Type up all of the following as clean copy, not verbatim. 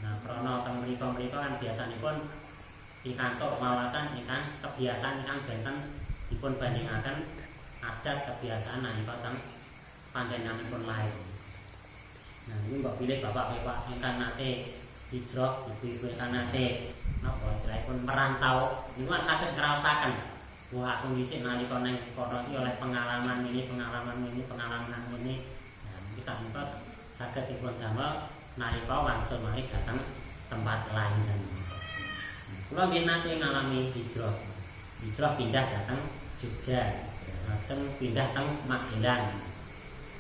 Nah, krana teng mriku kan biasanipun pikantuk wawasan ingkang kebiasaan ingkang benten dipun bandingaken adat kebiasaan nalika teng panjenenganipun lair. Nah, ini mbok pilih bapak-bapak ingkang nate hijrah, ibu-ibu ingkang nate napa istilahipun merantau, niku kan saged ngraosaken. Wah, aku dhisik nalika ning kono iki oleh pengalaman ini. Nah, iki sampun saged dipun damel nalika wangsul malih dateng tempat lahiran. Kula nggih nate ngalami hijrah pindah dateng Jogja, lajeng pindah teng Magelang.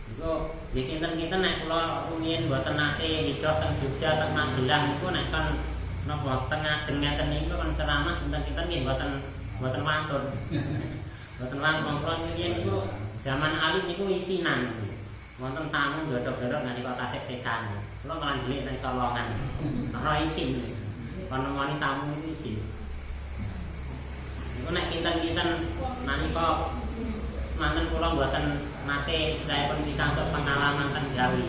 Niku nggih kinten-kinten nek kula rumiyin mboten nate hijrah teng Jogja teng Magelang niku nek kan napa teng ajeng ngeten niku kan ceramah kinten-kinten nggih mboten wantun. Mboten wantun kula riyen niku zaman alit niku isinan. Wonten tamu ndodok-ndodok nalika tasik tekan. Kula malah ndelik nang solongan. Ora isin. Kono mani tamu niku isin. Niku nek kinten-kinten nalika semanten kula mboten nate istilahipun pikantuk pengalaman teng Jawi.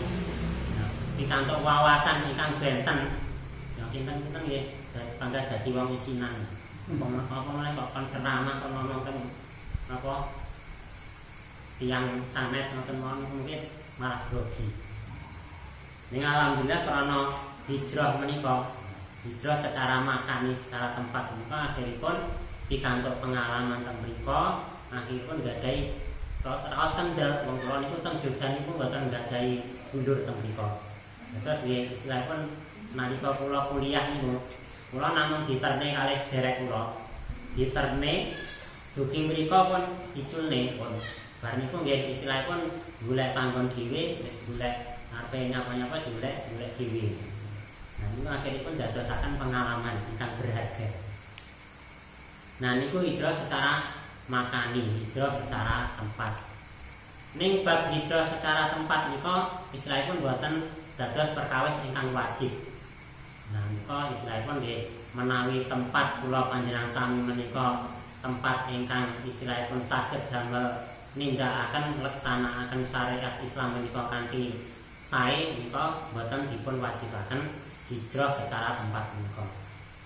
Pikantuk wawasan ingkang benten. Ya kinten-kinten nggih bangga dadi wong isinan. Apa meneh kok kon ceramah kon ngomong teng napa tiyang sanes ngoten mungkin malah grogi. Ning alhamdulillah krana hijrah menika, hijrah secara makani, secara tempat menika akhiripun pikantuk pengalaman teng mriku, akhiripun nggadahi raos kendel. Wong kula niku teng Jogja niku mboten nggadahi mundur teng mriku. Terus nggih istilahipun nalika kula kuliah niku kula namung diterne kalih sederek kula. Diterne dugi mriku pun diculne pun. Bar niku nggih istilahipun golek panggon dhewe, wis golek arepe nyapa-nyapa golek dhewe. Nah niku akhiripun dadosaken pengalaman ingkang berharga. Nah niku hijrah secara makani, hijrah secara tempat. Ning bab hijrah secara tempat nika istilahipun boten dados perkawis ingkang wajib. Nah nika istilahipun nggih menawi tempat kula panjenengan sami menika tempat ingkang istilahipun saged damel nindakaken ngleksanakaken syariat Islam menika kanthi sae menika boten dipun wajibaken hijrah secara tempat menika.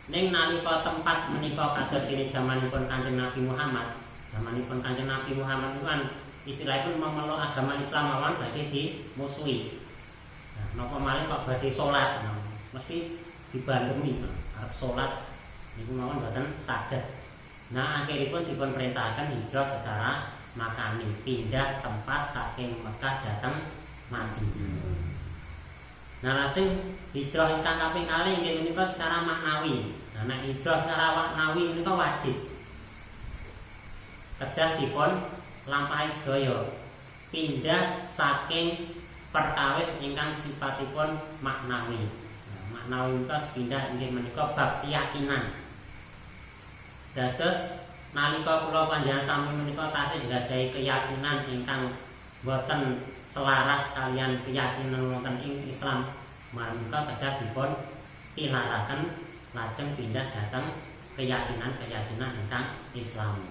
Ning nalika tempat menika kados dene jamanipun Kanjeng Nabi Muhammad, zamanipun Kanjeng Nabi Muhammad itu kan istilahipun memeluk agama Islam mawon badhe dimusuhi. Nah, napa malih kok badhe salat, nah, mesti dibandemi arep salat niku mawon boten saged. Nah, akhiripun dipun perintahaken hijrah secara makani, pindah tempat saking Mekah dateng Madinah. Nah, lajeng hijrah ingkang kaping kalih inggih menika secara maknawi. Nah, nek hijrah secara maknawi menika wajib. Kedah dipun lampahi sedaya. Pindah saking perkawis ingkang sifatipun maknawi. Nah, maknawi menika pindah inggih menika bab keyakinan. Dados nalika kula panjenengan sami menika tasih nggadahi keyakinan ingkang boten selaras kalian keyakinan wonten ing Islam, maka kedah dipun pilaraken lajeng pindah dateng keyakinan ingkang Islam.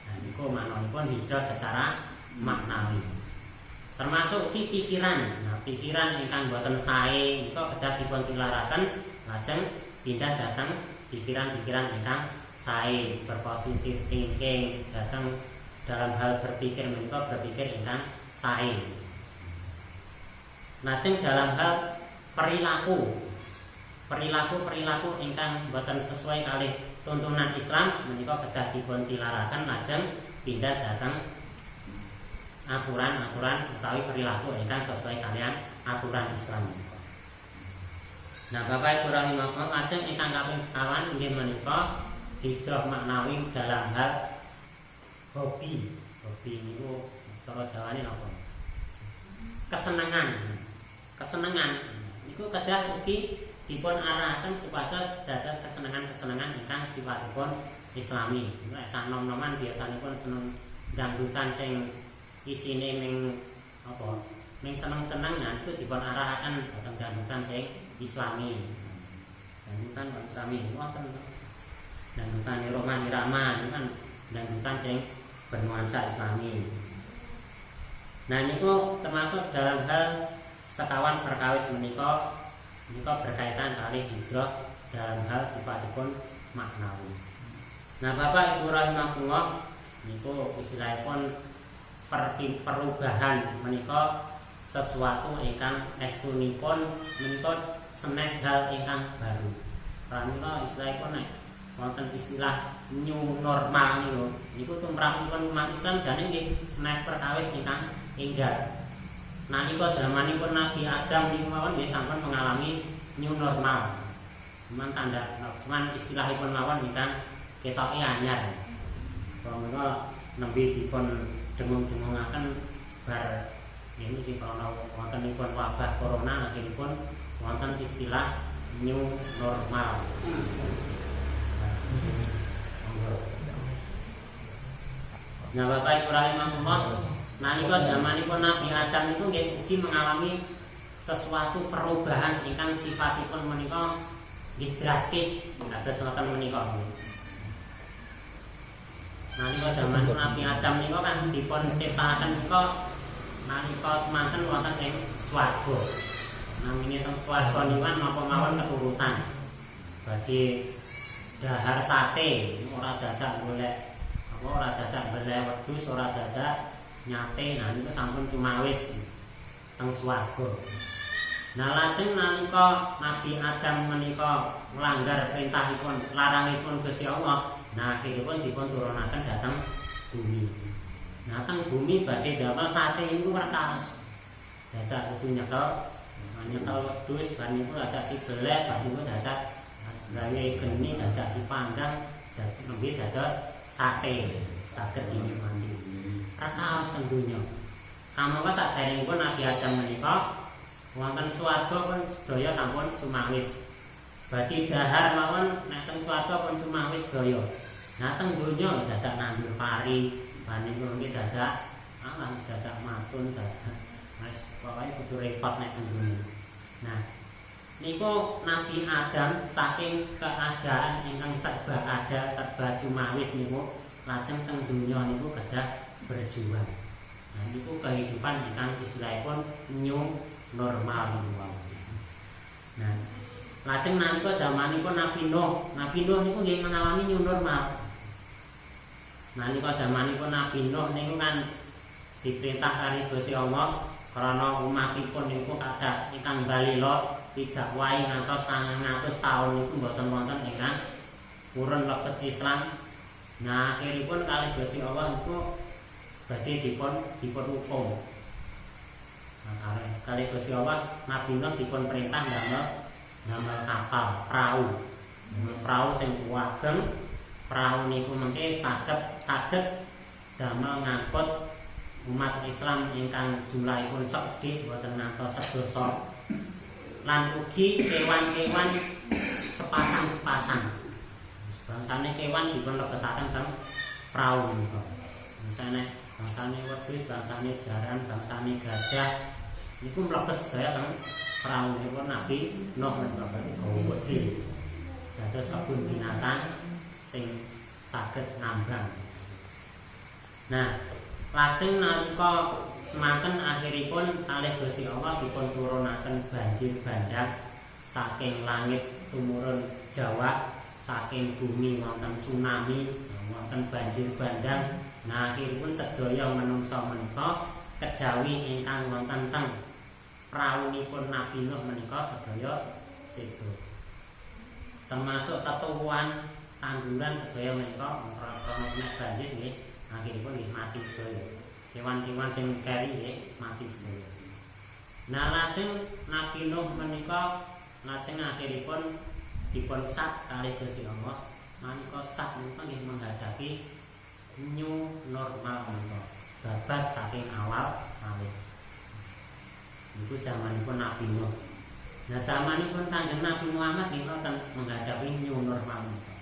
Nah niku manahipun hijrah secara maknawi. Termasuk ki pikiran. Nah, pikiran ingkang boten sae nika kedah dipun pilaraken lajeng pindah dateng pikiran-pikiran ingkang sae, berpositif thinking, datang dalam hal berpikir menika berpikir ingkang sae. Lajeng dalam hal perilaku ingkang boten sesuai kalih tuntunan Islam menika kedah dipun tilaraken lajeng pindah datang aturan-aturan utawi perilaku ingkang sesuai kalian aturan Islam. Nah, Bapak Ibu rahimakumullah, lajeng ingkang kaping sekawan inggih menika hijrah maknawi dalam hal hobi. Hobi niku cara Jawane napa? Kesenangan niku kedah ugi dipun arahaken supados dados kesenangan-kesenangan ingkang sifatipun Islami. Nek cah nom-noman biasanipun seneng dangdutan sing isine ning apa? Ning seneng-senengan itu dipun arahaken dhateng dangdutan sing Islami. Dangdutan Islami wonten dangdutan Roma Irama kan dangdutan sing bernuansa Islami. Nah niku termasuk dalam hal sekawan perkawis menika Menika berkaitan kali hijrah dalam hal sifatipun maknawi. Nah, Bapak Ibu rahimakumullah, niku istilahipun perubahan menika sesuatu ingkang estunipun menika senes hal ingkang baru. Pramila istilahipun nek wonten istilah new normal niku tumrapipun umat Islam jane nggih senes perkawis ingkang enggal. Nalika zamanipun Nabi Adam niku mawon nggih sampun mengalami new normal. Cuman istilahipun mawon ingkang ketoke anyar. Pramila nembe dipun dengung-dengungaken bar ini di krana wontenipun wabah corona akhiripun wonten istilah new normal. Nah, Bapak Ibu rahimahumullah, nalika zamanipun Nabi Adam itu nggih ugi mengalami sesuatu perubahan ingkang sifatipun menika nggih drastis kados ngoten menika. Nalika zaman Nabi Adam niku kan dipun ciptakaken menika nalika semanten wonten ing swarga. Namine teng swarga niku napa mawon keturutan. Badhe dahar sate ora dadak golek apa ora dadak beleh wedhus ora dadak nyate. Nah niku sampun cumawis teng swarga. Nah lajeng nalika Nabi Adam menika melanggar perintahipun larangipun Gusti Allah, nah akhiripun dipun turunaken dhateng bumi. Nah teng bumi badhe damel sate niku perkawis. Dadak kudu nyekel wedhus bar niku dadak dibeleh bar niku dadak gawe geni dadak dipanggang dadak nembe dados sate saged dinikmati. Perkawis teng donya. Kamangka saderengipun Nabi Adam menika wonten swarga pun sedaya sampun cumawis. Badhe dahar mawon nek teng swarga pun cumawis sedaya. Nah teng donya dadak nandur pari, niku nggih dadak dadak matun dadak wis pokoke kudu repot nek teng donya. Nah niku Nabi Adam saking keadaan ingkang serba ada, serba cumawis niku lajeng teng donya niku kedah berjuang. Nah niku kehidupan ingkang istilahipun new normal niku. Nah, lajeng nalika zamanipun Nabi Nuh niku nggih mengalami new normal. Nalika zamanipun Nabi Nuh niku kan diperintah kali Gusti Allah karena umatipun niku kathah ingkang balila tidak wae ngantos 900 taun niku mboten wonten ingkang purun lebet Islam. Nah, akhiripun kali Gusti Allah niku badhe dipun hukum. Nah, kali Gusti Allah Nabi Nuh dipun perintah damel kapal perahu. Perahu sing ageng, perahu niku mengke saged damel ngangkut umat Islam ingkang jumlahipun sedhik boten ngantos sedasa. Lan ugi kewan-kewan sepasang-sepasang. Bangsane kewan dipun lebetaken teng perahu niku. Misale bangsane wedhus, bangsane jaran, bangsane gajah niku mlebet sedaya teng perahu Nabi Nuh menika gede. Dados kebun binatang sing saged ngambang. Nah, lajeng nalika semanten akhiripun kalih Gusti Allah dipun turunaken banjir bandhang saking langit tumurun Jawa, saking bumi wonten tsunami, wonten banjir bandhang. Nah, akhiripun sedaya manungsa menika kejawi ingkang wonten teng prahunipun Nabi Nuh menika sedaya sedo. Termasuk tetuwuhan tanduran sedaya menika krana banjir nggih akhiripun nggih mati sedaya. Kewan-kewan sing keri nggih mati sedaya. Nah, lajeng Nabi Nuh menika lajeng akhiripun dipun sat kalih Gusti Allah. Menika sat menika nggih menghadapi new normal menika. Babat saking awal malih. Itu zamanipun Nabi Nuh. Nah, zamanipun Kanjeng Nabi Muhammad niku menghadapi new normal menika.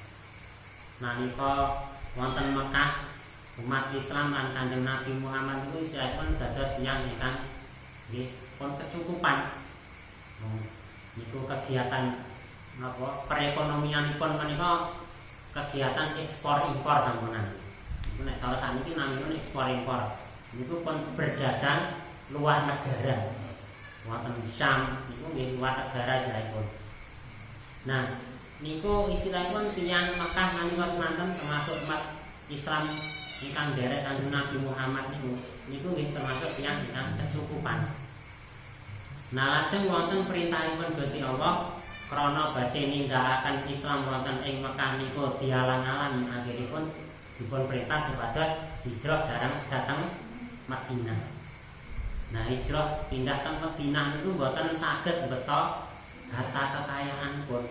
Nalika wonten Mekah umat Islam lan Kanjeng Nabi Muhammad niku istilahipun dados tiyang ingkang nggih pun kecukupan. Niku kegiatan napa perekonomianipun menika kegiatan ekspor impor sampunan. Niku nek cara saniki namine ekspor impor. Niku pun berdagang luar negara. Wonten Syam niku niku nggih luar negara istilahipun. Nah, niku istilahipun tiyang Mekah nalika semanten termasuk umat Islam ingkang derek Kanjeng Nabi Muhammad niku nggih termasuk tiyang ingkang kecukupan. Nah, lajeng wonten perintahipun Gusti Allah krana badhe nindakaken Islam wonten ing Mekah niku dialang-alang akhiripun dipun perintah supados hijrah dhateng Madinah. Nah, hijrah pindah teng Madinah niku mboten saged beto harta kekayaan pun.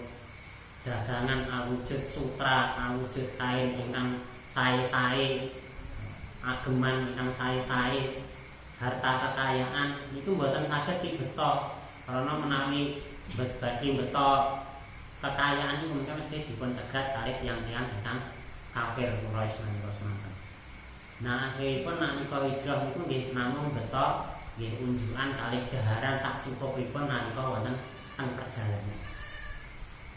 Dagangan awujud sutra, awujud kain ingkang sae-sae, ageman ingkang sae-sae, harta kekayaan niku mboten saged dibeto karena menawi badhe beto kekayaan niku mungkin mesti dipun cegat kalih tiyang-tiyang ingkang kafir Quraisy menika semanten. Nah, akhiripun nalika hijrah niku nggih namung beto nggih unjukan kalih daharan sak cukupipun nalika wonten teng perjalanan.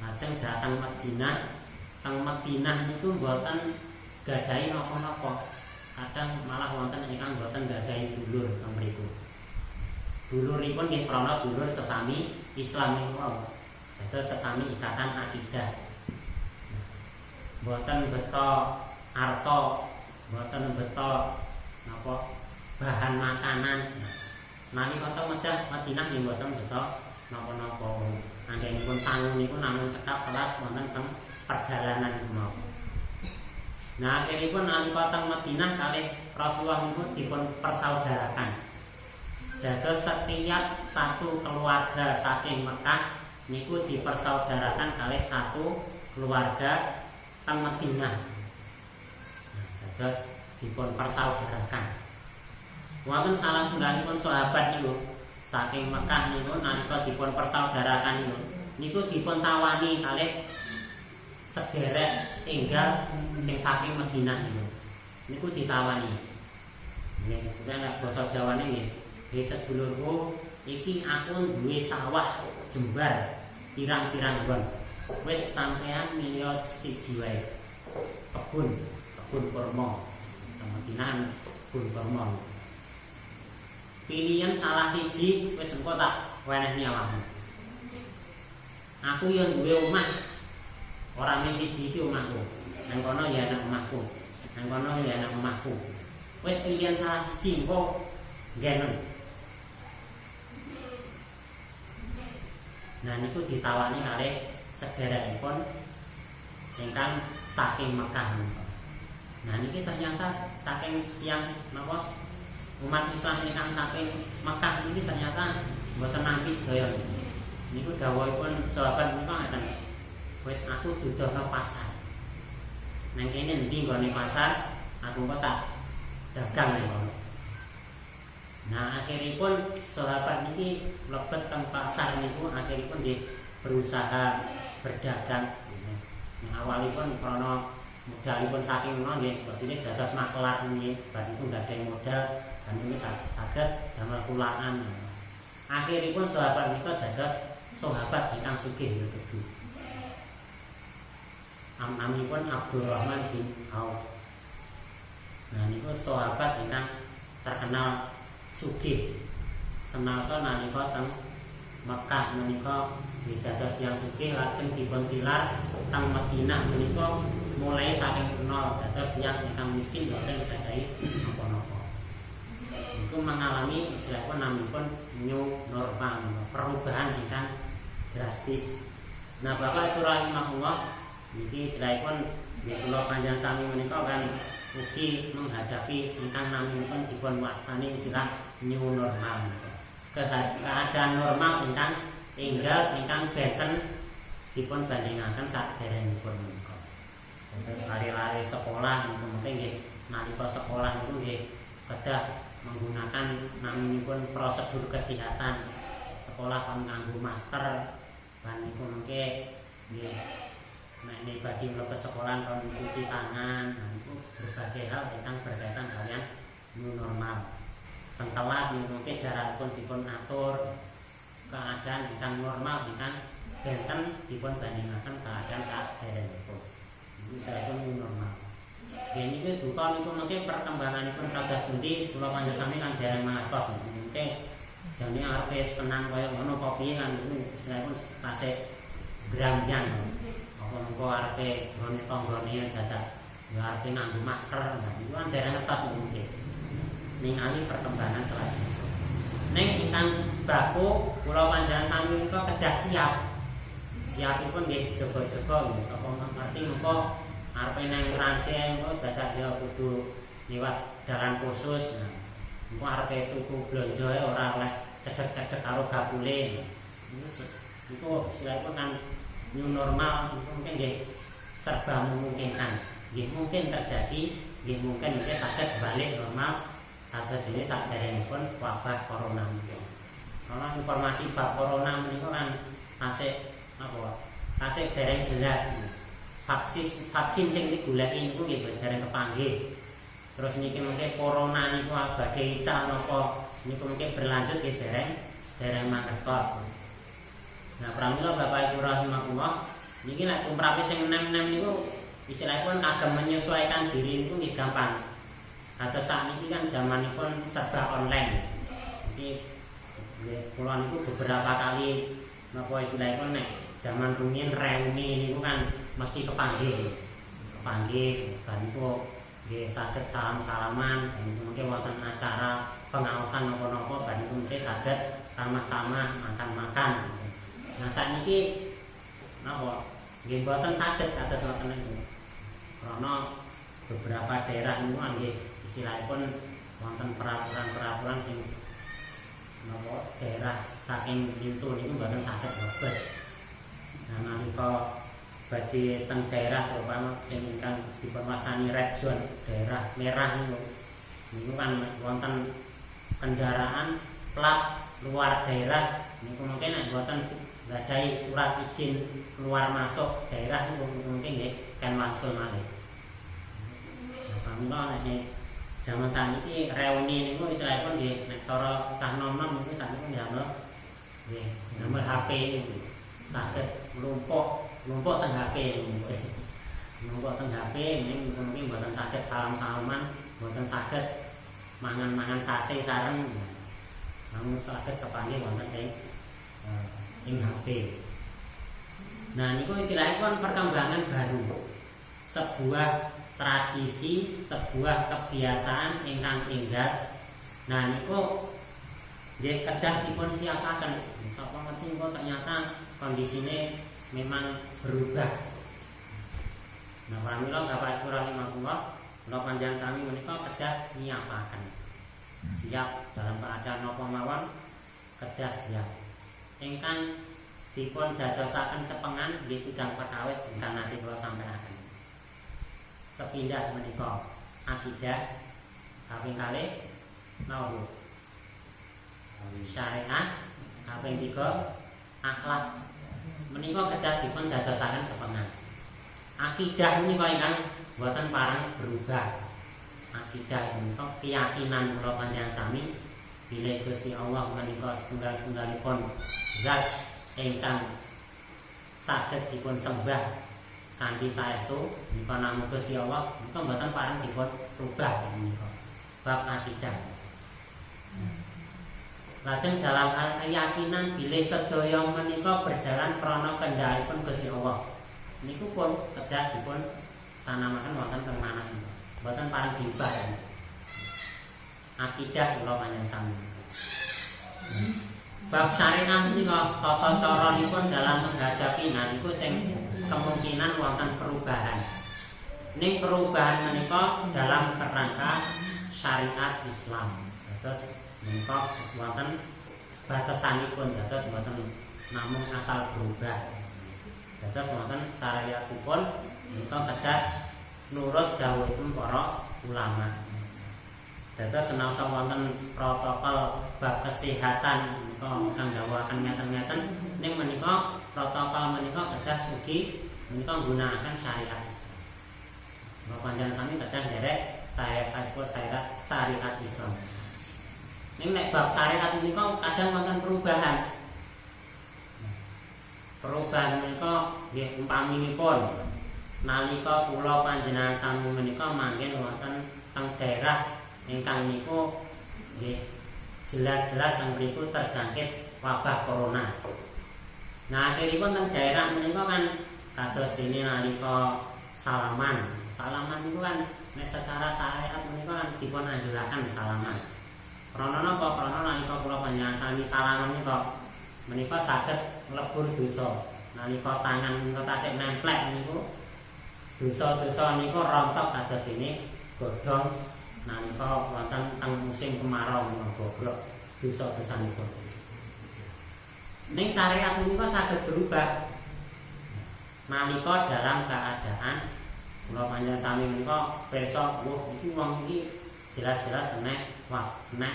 Lajeng dhateng Madinah, teng Madinah niku mboten gadahi napa-napa. Kadang malah wonten ingkang mboten gadahi dulur teng mriku. Duluripun nggih krana dulur sesami Islam niku. Dados sesami ikatan akidah. Mboten beto arta, mboten beto napa bahan makanan. Nalika teng Madinah nggih mboten beto napa-napa. Anggenipun sangu niku namung cekap kelas wonten teng perjalanan kemawon. Nah, akhiripun nalika teng Madinah kalih Rasulullah niku dipun persaudarakan. Dados setiap satu keluarga saking Mekah niku dipersaudarakan kalih satu keluarga teng Madinah. Dados dipun persaudarakan. Wonten salah setunggalipun sahabat niku saking Mekah niku nalika dipun persaudarakan niku dipun tawani kalih sederek enggal sing saking Madinah niku ditawani. Nggih, sebenarnya basa Jawane nggih, sedulurku iki aku duwe sawah jembar pirang-pirang gon. Wis sampean milih siji wae. Kebun kurma. Madinah kebun kurma. Pilihan salah siji wis engko tak wenehni awakmu. Aku yo duwe omah. Ora mung siji iki omahku. Nang kono ya anak omahku. Nang kono ya anak omahku. Wis pilihan salah siji engko nggen. Nah, niku ditawani kalih sederekipun ingkang saking Mekah. Nah, niki ternyata saking tiyang napa umat Islam ingkang saking Mekah ini ternyata mboten nampi sedaya. Niku dawuhipun sahabat menika ngaten. Wis aku dudohno pasar. Nang kene endi nggone pasar? Aku kok tak dagang nek ngono. Nah, akhiripun sahabat niki mlebet teng pasar niku akhiripun nggih berusaha berdagang. Awalipun krana modalipun saking menawa nggih badhe dados makelar nggih, badhe niku nggadahi modal dan ini saged damel kulaan. Akhiripun sahabat menika dados sahabat ingkang sugih niku. Namipun Abdurrahman bin Auf. Nah, niku sahabat ingkang terkenal sugih. Semangsa nalika teng Mekah menika dados tiyang sugih lajeng dipun tilar teng Madinah menika mulai saking nol dados tiyang ingkang miskin boten gadahi napa-napa. Itu mengalami istilahipun namipun new normal, perubahan ingkang drastis. Nah, Bapak rahimahullah niki istilahipun kula panjang sami menika kan ugi menghadapi ingkang namipun dipun waksani istilah new normal. Keadaan normal ingkang enggal ingkang benten dipun bandingaken saderengipun menika. Terus lari-lari sekolah mungkin nggih nalika sekolah niku nggih kedah menggunakan naminipun prosedur kesehatan. Sekolah kan nganggo masker lan niku mengke nggih nek badhe mlebu sekolah kan cuci tangan. Nah, niku berbagai hal ingkang berkaitan kalian new normal. Teng kelas mungkin jarakipun dipun atur, keadaan ingkang normal ingkang benten dipun bandingaken keadaan saderengipun. Iki saipun new normal. Yen iki duka niku mungkin perkembanganipun kados pundi kula panjenengan kan dereng mangertos. Mungkin jane arepe tenang kaya ngono kopi kan niku istilahipun tasik grambyang. Apa mengko arepe nggone tanggane dadak ya arepe nganggo masker, nah itu kan dereng ngetos mungkin. Ning ali perkembangan selanjutnya. Ning ingkang baku kula panjenengan sami menika kedah siap. Siapipun nggih jaga-jaga nggih sapa ngerti mengko arepe nang Prancis engko dadak ya kudu liwat dalan khusus. Nah, engko arepe tuku blanja ora oleh cedhek-cedhek karo gapule. Iku istilahipun kan new normal mungkin nggih serba memungkinkan. Nggih mungkin terjadi, nggih mungkin nggih saged balik normal kados dene saderengipun wabah corona menika. Kalau informasi bab corona menika kan tasik apa? Tasik dereng jelas. Vaksin sing digoleki niku nggih dereng kepanggih. Terus niki mengke corona niku badhe ical napa niku mengke berlanjut nggih dereng mangertos. Nah, pramila Bapak Ibu rahimakumullah, niki nek tumrape sing enem-enem niku istilahipun kagem menyesuaikan diri niku nggih gampang. Kados sakniki kan zamanipun serba online. Iki kula niku beberapa kali napa istilahipun nek zaman rumiyin reuni niku kan mesti kepanggih. Kepanggih kan niku nggih saged salam-salaman, mungkin wonten acara pengaosan napa-napa ban niku mesti saged ramah-tamah makan-makan. Nah sakniki napa nggih boten saged kados ngoten niku. Karena beberapa daerah niku nggih istilahipun wonten peraturan-peraturan sing napa daerah saking pintu niku mboten saged mlebet. Nah nalika badhe teng daerah terutama sing ingkang dipunwastani red zone, daerah merah niku kan wonten kendaraan plat luar daerah niku mungkin nek mboten nggadahi surat izin keluar masuk daerah niku mungkin nggih kan langsung malih. Nah pamila nek jaman saniki reuni niku istilahipun nggih nek cara cah nom-nom niku saniki ndamel nggih ndamel HP niku saged mlumpuk teng HP mlumpuk teng HP ning mungkin mboten saged salam-salaman, mboten saged mangan-mangan sate sareng. Namun saged kepanggih wonten ing HP. Nah niku istilahipun perkembangan baru. Sebuah tradisi, sebuah kebiasaan ingkang enggal. Nah niku nggih kedah dipun siapaken. Sapa ngerti kok ternyata kondisine memang berubah. Nah pramila Bapak Ibu rahimakumullah, kula panjenengan sami menika kedah nyiapaken. Siap dalam keadaan napa mawon kedah siap. Ingkang dipun dadosaken cepengan nggih tigang perkawis ingkang nanti kula sampaikan. Sepindah menika akidah kaping kalih napa? Syariat kaping 3 akhlak. Menika kedah dipun dadosaken cepengan. Akidah menika ingkang boten parang berubah. Akidah menika keyakinan kula panjenengan sami bilih Gusti Allah menika setunggal-setunggalipun zat ingkang saged dipun sembah kanthi saestu menika namung Gusti Allah menika mboten parang dipun rubah menika bab akidah. Lajeng dalam hal keyakinan bilih sedaya menika berjalan krana kendhalipun Gusti Allah. Niku pun kedah dipun tanamaken wonten teng manah. Mboten parang diubah. Akidah kula panjenengan sami. Bab syariat menika tata caranipun dalam menghadapi niku sing kemungkinan wonten perubahan. Ning perubahan menika dalam kerangka syariat Islam. Terus menika wonten batasanipun, dados mboten namung asal berubah. Dados wonten syariatipun menika kedah nurut dawuhipun para ulama. Dados senaosa wonten protokol bab kesehatan menika kang dawuhaken ngeten-ngeten ning menika protokol menika kedah ugi menika nggunakaken syariat Islam. Bapak panjenengan sami kedah nderek syariat Islam. Ning nek bab syariat menika kadang wonten perubahan. Perubahan menika nggih umpaminipun nalika kula panjenengan sami menika manggen wonten teng daerah ingkang niku nggih jelas-jelas teng mriku terjangkit wabah corona. Nah, akhiripun teng daerah menika kan kados dene nalika salaman. Salaman niku kan nek secara syariat menika kan dipun anjuraken salaman. Krana napa? Krana nalika kula panjenengan sami salaman menika saged nglebur dosa. Nalika tangan menika tasik nemplek niku dosa-dosa niku rontok kados dene godhong nalika wonten teng musim kemarau menika bobrok dosa-dosanipun. Ning syariat menika saged berubah. Nalika dalam keadaan kula panjenengan sami menika pirsa iki wong iki jelas-jelas kena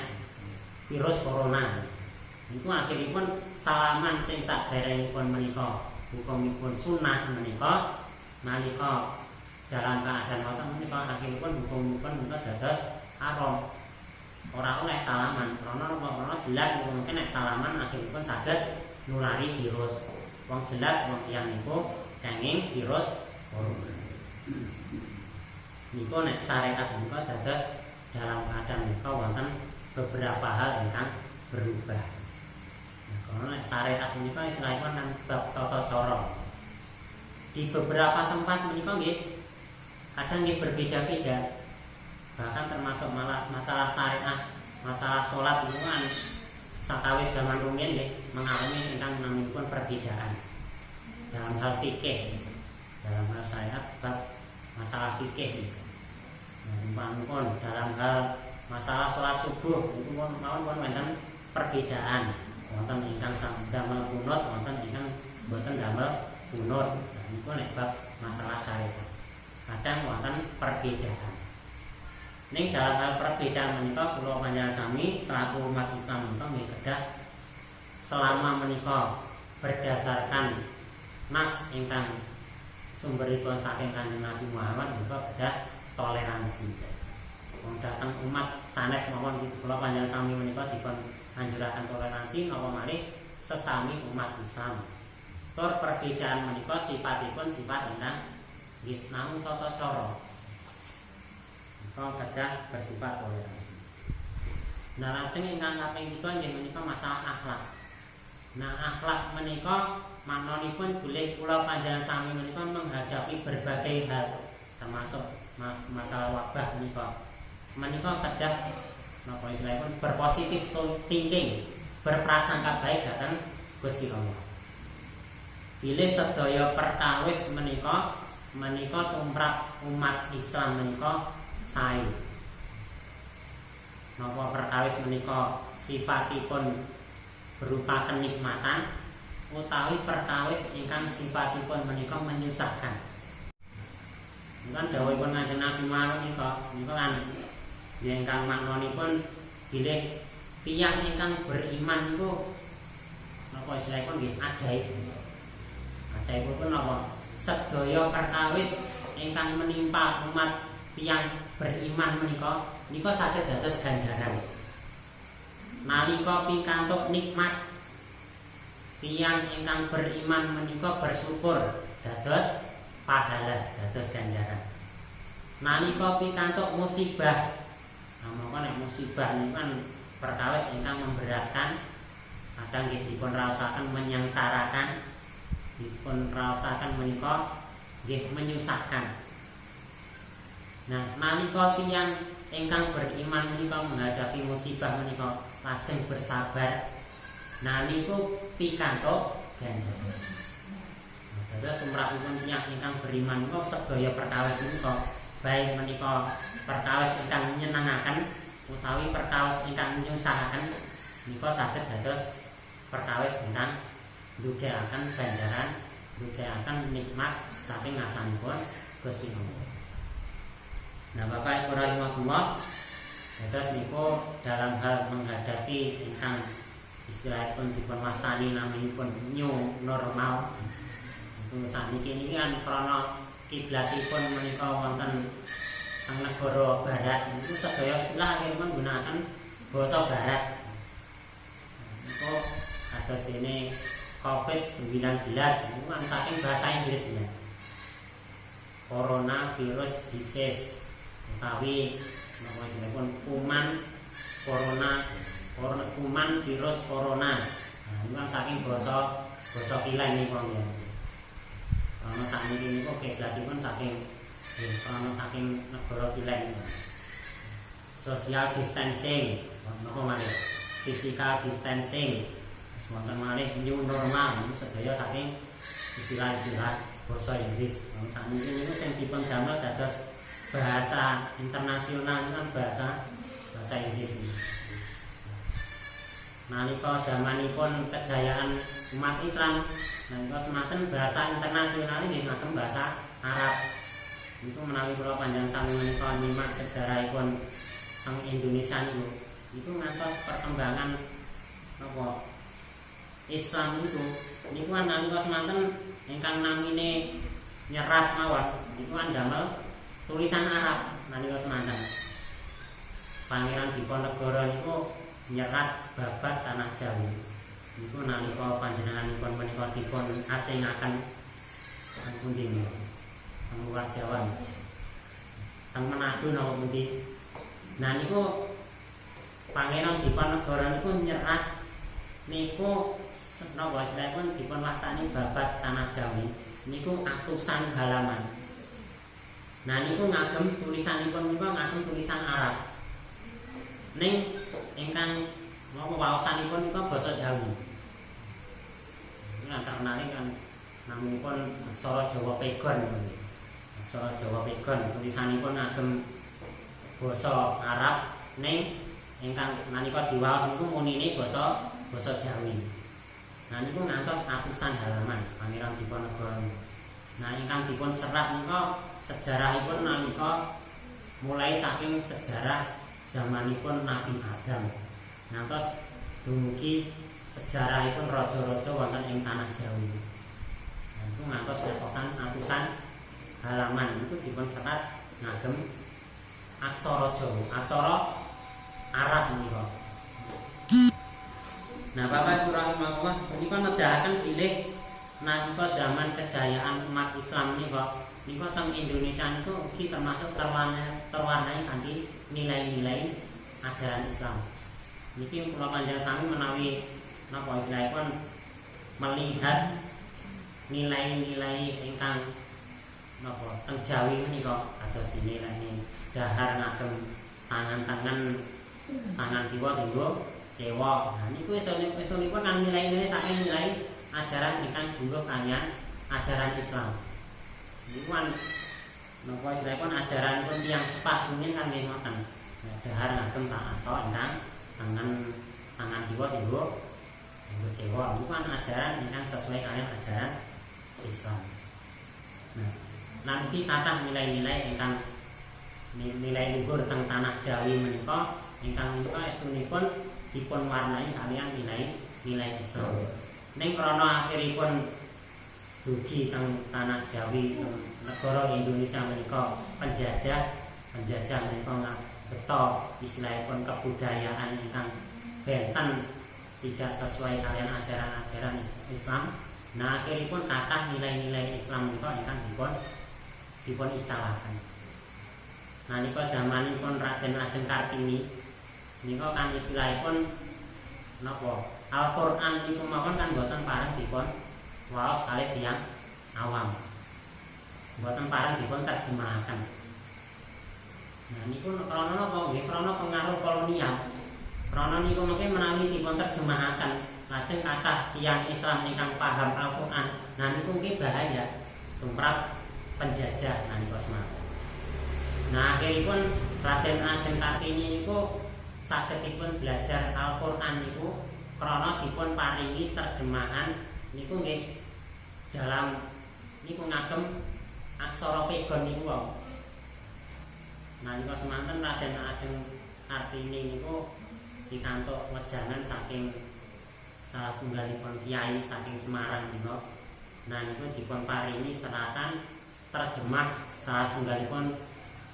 virus corona. Niku akhiripun salaman sing saderengipun menika hukumipun sunah menika nalika dalam keadaan wonten menika akhiripun hukumipun menika dados haram. Ora oleh salaman, karena jelas mungkin nek salaman akhiripun saged nulari virus. Wong jelas wong tiyang niku kenging virus corona. Niku nek syariat menika dados dalam keadaan menika wonten beberapa hal ingkang berubah. Nah, karena nek syariat menika istilahipun nang bab tata cara. Di beberapa tempat menika nggih kadang nggih berbeda-beda. Bahkan termasuk malah masalah syariat, masalah sholat itu kan sakawit zaman rumiyin nggih mengalami ingkang naminipun perbedaan dalam hal fikih, dalam hal syariat bab masalah fikih. Umpamipun dalam hal masalah sholat subuh itu pun wonten perbedaan, wonten ingkang damel kunut, wonten ingkang boten damel kunut. Niku nek bab masalah syariat kadang wonten perbedaan. Ning dalam hal perbedaan menika kula panjenengan sami selaku umat Islam menika nggih kedah selama menika berdasarkan nas ingkang sumberipun saking Kanjeng Nabi Muhammad menika kedah toleransi. Wong dateng umat sanes mawon kula panjenengan sami menika dipun anjuraken toleransi napa malih sesami umat Islam. Tur perbedaan menika sifatipun sifat ingkang nggih namung tata cara. Kalau kedah bersifat toleransi. Nah, lajeng ingkang kaping 3 nggih menika masalah akhlak. Nah, akhlak menika maknanipun bilih kula panjenengan sami menika menghadapi berbagai hal termasuk masalah wabah menika. Menika kedah napa istilahipun berpositif thinking, berprasangka baik dhateng Gusti Allah. Bilih sedaya perkawis menika tumrap umat Islam menika sae. Napa perkawis menika sifatipun berupa kenikmatan utawi perkawis ingkang sifatipun menika menyusahkan. Kan dawuhipun Kanjeng Nabi Muhammad menika kan ingkang maknanipun bilih tiyang ingkang beriman niku napa istilahipun nggih ajaib. Ajaibipun napa? Sedaya perkawis ingkang menimpa umat tiyang beriman menika saged dados ganjaran. Nalika pikantuk nikmat tiyang ingkang beriman menika bersyukur dados pahala, dados ganjaran. Nalika pikantuk musibah, mongko nek musibah niku kan perkawis ingkang memberatkan, kadang nggih dipun raosaken menyengsarakan, dipun raosaken menika nggih menyusahkan. Nah, nalika tiyang ingkang beriman menika menghadapi musibah menika lajeng bersabar, nah niku pikantuk ganjaran. Dados tumrapipun tiyang ingkang beriman menika sedaya perkawis menika baik menika perkawis ingkang nyenengaken utawi perkawis ingkang nyusahaken menika saged dados perkawis ingkang ndugekaken ganjaran, ndugekaken nikmat saking ngasanipun Gusti Allah. Nah, Bapak Ibu rahimahullah, dados niku dalam hal menghadapi ingkang istilahipun dipun wastani naminipun new normal. Itu sakniki niki kan krana kiblatipun menika wonten teng negara barat niku sedaya istilah akhiripun menggunakan basa barat. Niku kados dene COVID-19 niku kan saking bahasa Inggris ya. Coronavirus disease utawi napa jenengipun kuman corona kuman virus corona. Nah, ini kan saking basa Kilèn niku ya. Ana sakniki niku kiblatipun saking saking negara Kilèn. Social distancing, napa malih? Physical distancing. Wonten malih new normal niku sedaya saking istilah-istilah basa Inggris. Sakniki niku sing dipun damel dados bahasa internasional kan bahasa Inggris ini. Nalika zamanipun kejayaan umat Islam, nalika semanten bahasa internasional ini ngagem bahasa Arab. Itu menawi kula panjang sami menika nyimak sejarahipun teng Indonesia niku ngantos perkembangan napa Islam niku kan nalika semanten ingkang namine nyerat mawon niku kan damel tulisan Arab nalika semanten. Pangeran Diponegoro niku nyerat babat tanah Jawi. Niku nalika panjenenganipun menika dipun asingaken teng pundi niku? Teng luar Jawa. Teng Manado napa pundi? Nah niku Pangeran Diponegoro niku nyerat niku napa istilahipun dipun wastani babat tanah Jawi. Niku atusan halaman. Nah niku ngagem tulisanipun niku ngagem tulisan Arab. Ning ingkang mau waosanipun niku basa Jawi. Ini antara kan namunipun aksara Jawa Pegon. Aksara Jawa Pegon tulisanipun ngagem basa Arab ning ingkang nalika diwaos niku munine basa Jawi. Nah niku ngantos atusan halaman Pangeran Diponegoro. Nah ingkang dipun serat nika sejarahipun nalika mulai saking sejarah zamanipun Nabi Adam. Ngantos dumugi sejarahipun raja-raja wonten ing tanah Jawi. Nah itu ngantos atusan halaman itu dipun serat ngagem aksara Jawa, aksara Arab menika. Nah, Bapak Ibu rahimakumullah, menika nedahaken bilih nalika zaman kejayaan umat Islam niku teng Indonesia niku ugi termasuk terwarnai kanthi nilai-nilai ajaran Islam. Niki kula panjenengan sami menawi napa istilahipun melihat nilai-nilai ingkang napa teng Jawi menika kados nilai dahar ngagem tangan kiwa dinggo cewek. Nah niku estunipun kan nilai-nilai saking nilai ajaran ingkang jumlah kalian ajaran Islam. Niku kan napa istilahipun ajaranipun tiyang sepatunya kan nggih ngoten. Dahar ngagem tak asta ingkang tangan kiwa dinggo cewek. Niku kan ajaran ingkang sesuai kalian ajaran Islam. Nah, nanti kathah nilai-nilai ingkang nilai luhur teng tanah Jawi menika ingkang menika estunipun dipun warnai kalian nilai Islam. Ning krana akhiripun dugi teng tanah Jawi teng negara Indonesia menika penjajah menika beto istilahipun kebudayaan ingkang benten tidak sesuai kalian ajaran-ajaran Islam. Nah akhiripun kathah nilai-nilai Islam menika ingkang dipun icalaken. Nalika zamanipun Raden Ajeng Kartini niku kan istilahipun napa Al-Qur'an niku mawon kan boten pareng dipun waos kalih tiyang awam. Boten pareng dipun terjemahaken. Nah niku krana napa nggih krana pengaruh kolonial. Krana niku mengke menawi dipun terjemahaken lajeng kathah tiyang Islam ingkang paham Al-Qur'an. Nah niku nggih bahaya tumrap penjajah nalika semanten. Nah akhiripun Raden Ajeng Kartini niku sagedipun belajar Al-Qur'an niku krana dipun paringi terjemahan niku nggih dalam niku ngagem aksara Pegon niku wae. Nalika semanten Raden Ajeng Kartini niku pikantuk wejangan saking salah setunggalipun kiai saking Semarang niku. Nah niku dipun paringi seratan terjemah salah setunggalipun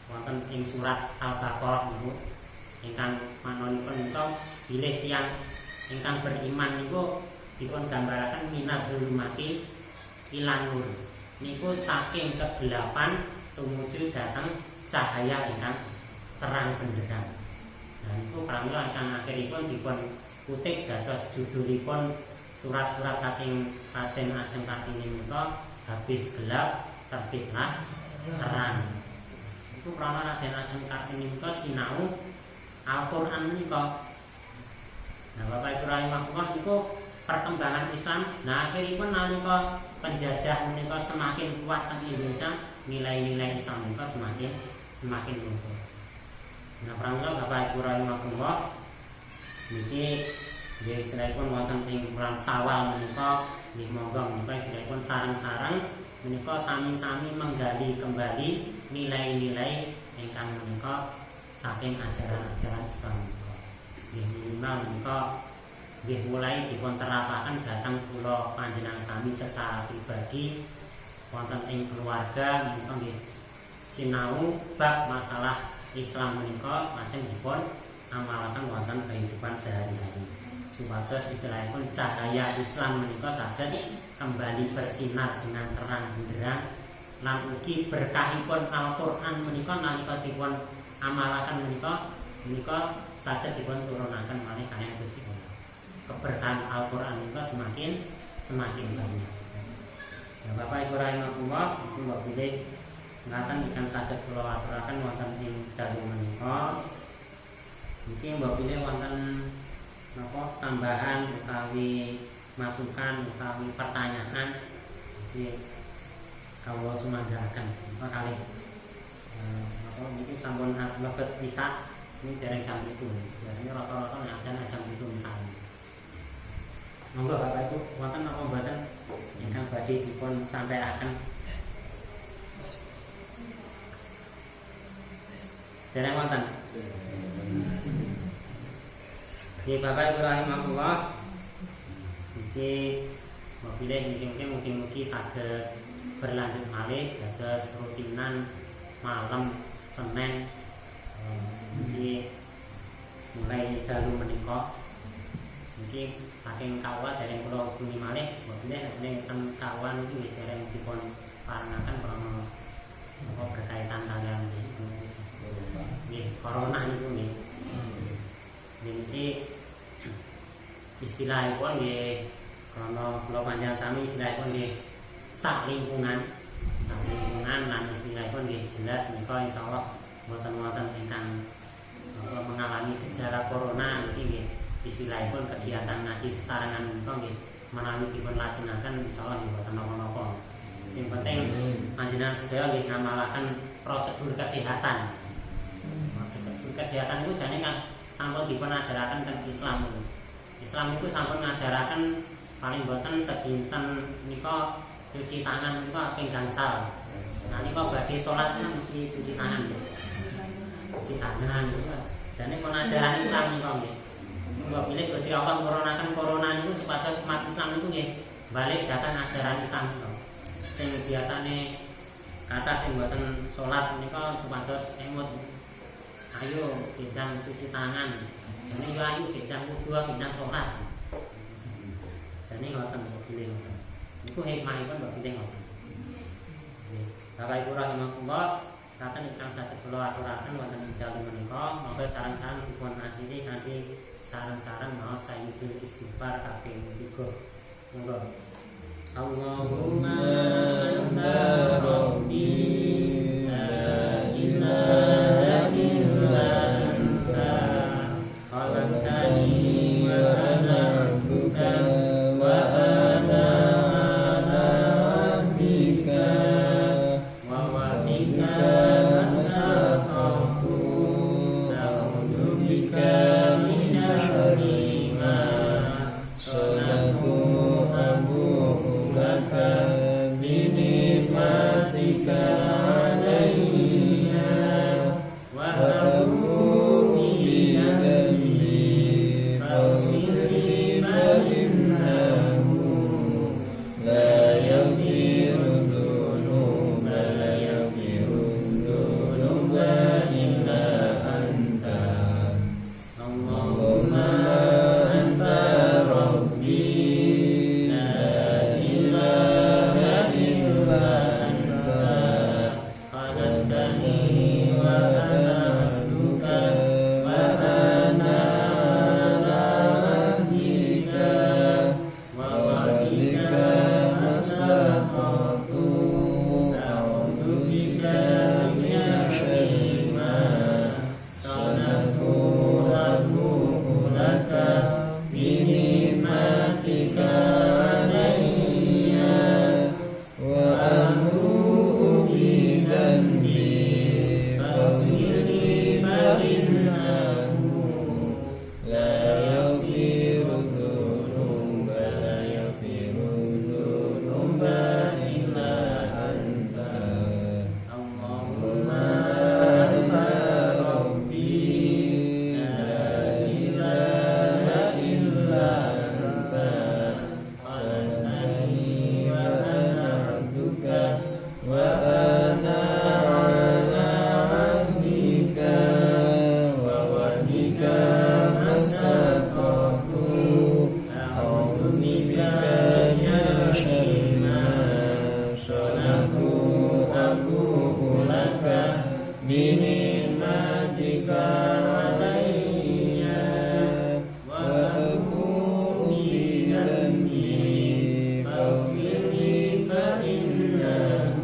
wonten ing surat Al-Baqarah niku ingkang manonipun menika bilih tiyang ingkang beriman niku dipun gambaraken minadul mati ilan nur. Niku saking kegelapan tumuju dhateng cahaya ingkang terang benderang. Dan itu pramila ingkang akhiripun dipun kutip dados judulipun surat-surat saking Raden Ajeng Kartini menika habis gelap terbitlah terang. Itu pramila Raden Ajeng Kartini menika sinau Al-Qur'an menika. Nah, Bapak Ibu rahimahullah itu perkembangan Islam. Nah, akhiripun nalika penjajah menika semakin kuat teng Indonesia, nilai-nilai Islam menika semakin luntur. Nah, pramila Bapak Ibu rahimahullah niki nggih sedherepun wonten ing bulan Syawal menika nggih monggo menika sedherepun sareng-sareng menika sami-sami menggali kembali nilai-nilai ingkang menika saking ajaran-ajaran Islam. Nggih minimal menika nggih mulai dipun terapaken dhateng kula panjenengan sami secara pribadi wonten ing keluarga menika nggih sinau bab masalah Islam menika lajeng dipun amalaken wonten kehidupan sehari-hari. Supados istilahipun cahaya Islam menika saged kembali bersinar dengan terang benderang lan ugi berkahipun Al-Qur'an menika nalika dipun amalaken menika saged dipun turunaken malih kaliyan Gusti Allah. Keberkahan Al-Qur'an menika semakin banyak. Ya Bapak Ibu rahimahullah, itu mbok pilih ngaten ingkang saged kula aturaken wonten ing dalu menika. Iki mbok pilih wonten napa tambahan utawi masukan utawi pertanyaan iki kawula sumandhaken apa kalih apa mungkin sampun mlebet bisa ini dereng jam itu biasanya rata-rata nek jam itu misalnya monggo Bapak Ibu wonten napa mboten ingkang badhe dipun sampaikan dereng wonten. Nggih Bapak Ibu rahimahullah. Iki mopile mugi-mugi saged berlanjut malih dados rutinan malam Senin iki mulai dalu menika. Iki saking kawula dereng kula hubungi malih mopile nek ten kawan iki dereng dipun parengaken krana apa berkaitan kalian nggih corona niku nggih. Niki istilahipun nggih krana kula panjenengan sami istilahipun nggih sak lingkungan lan istilahipun nggih jelas menika insyaallah mboten wonten ingkang mengalami gejala corona niki nggih istilahipun kegiatan ngaji sesarengan menika nggih menawi dipun lajengaken insyaallah nggih mboten napa-napa. Sing penting panjenengan sedaya nggih ngamalaken prosedur kesehatan. Prosedur kesehatan itu jane kan sampun dipun ajaraken teng Islam. Islam itu sampun ngajaraken paling boten sedinten nika cuci tangan nika ping gangsal. Nah nika badhe salat mesti cuci tangan. Cuci tangan. Jane pun ajaran Islam nika nggih. Mbok pilih Gusti Allah nurunaken corona niku supados umat Islam niku nggih balik dhateng ajaran Islam niku. Sing biasane kata sing boten salat nika supados emut ayo bidang cuci tangan. Jane yo ayo bidang wudu, bidang salat. Jane ngoten kok pilih ngoten. Niku hikmahipun kok pilih ngoten. Nggih. Bapak Ibu rahimahullah, katen ingkang saged kula aturaken wonten ing dalu menika, monggo sareng-sareng dipun akhiri kanthi sareng-sareng maos sayyidul istighfar kaping 3. Monggo. Allahumma anta rabbi la ilaha illa anta khalaqtani wa ana 'abduka wa ana 'ala ahdika wa wa'dika astaqtu a'udzu bika min syarri ma sanatu abu laka bi nikmatika 'alayya wa abu bi dhanbi faghfirli fa innahu la yaghfiru dhunuba la yaghfiru dhunuba illa anta Allahumma anta rabbi la ilaha illa anta وأبوء بذنبي فاغفر لي فإنه لا يغفر الذنوب إلا أنت اللهم أنت ربي لا إله إلا أنت خلقتني وأنا عبدك وأنا على عهدك ووعدك ما استطعت أعوذ بك من شر ما صنعت أبوء لك بنعمتك علي وأبوء بذنبي فاغفر لي فإنه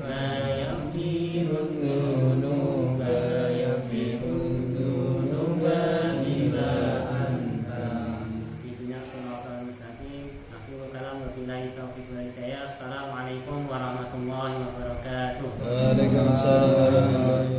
لا يغفر الذنوب إلا أنت. Ibunya sholatul mustaqim. Akhirul kalam wabillahi taufiq wal hidayah. Assalamualaikum warahmatullahi wabarakatuh. Waalaikumsalam warahmatullahi